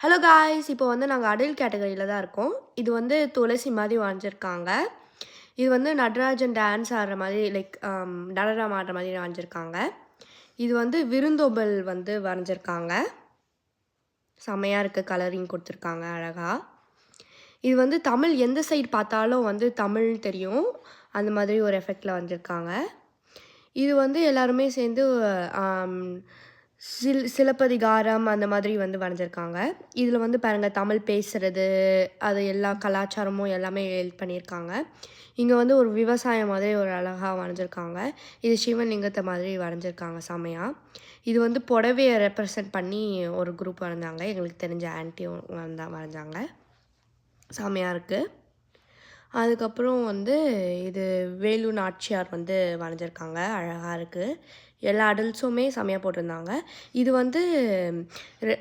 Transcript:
Hello guys! இப்போ வந்து நாங்க அடல்ட் கேட்டகரியில தான் இருக்கோம். இது வந்து துளசி மாதிரி வரைஞ்சிருக்காங்க. இது வந்து நடராஜன் டான்ஸ் ஆடுற மாதிரி நடனம் ஆடுற மாதிரி வரைஞ்சிருக்காங்க. இது வந்து விருந்தோம்பல் வந்து வரைஞ்சிருக்காங்க. செம்மையா இருக்கு. கலரிங் குடுத்துருக்காங்க அழகா. இது வந்து தமிழ் எந்த சைடு பார்த்தாலும் வந்து தமிழ் தெரியும். அந்த மாதிரி ஒரு எஃபெக்ட்ல வரைஞ்சிருக்காங்க. இது வந்து எல்லாருமே சேர்ந்து ஆம் சிலப்பதிகாரம் அந்த மாதிரி வந்து வரைஞ்சிருக்காங்க. இதில வந்து பாருங்க தமிழ் பேசுறது, அது எல்லா கலாச்சாரமும் எல்லாமே ஹெல்ப் பண்ணியிருக்காங்க. இங்க வந்து ஒரு விவசாயம் மாதிரி ஒரு அழகா வரைஞ்சிருக்காங்க. இது சிவலிங்கத்த மாதிரி வரைஞ்சிருக்காங்க செமையா. இது வந்து புடவைய ரெப்ரசன்ட் பண்ணி ஒரு குரூப் வரைஞ்சாங்க. எங்களுக்கு தெரிஞ்ச ஆன்டி தான் வரைஞ்சாங்க. செமையா இருக்கு. அதுக்கப்புறம் வந்து இது வேலு நாச்சியார் வந்து வரைஞ்சிருக்காங்க. அழகா இருக்கு. எல்லா அடல்ட்ஸுமே செமையா போட்டிருந்தாங்க. இது வந்து ரெ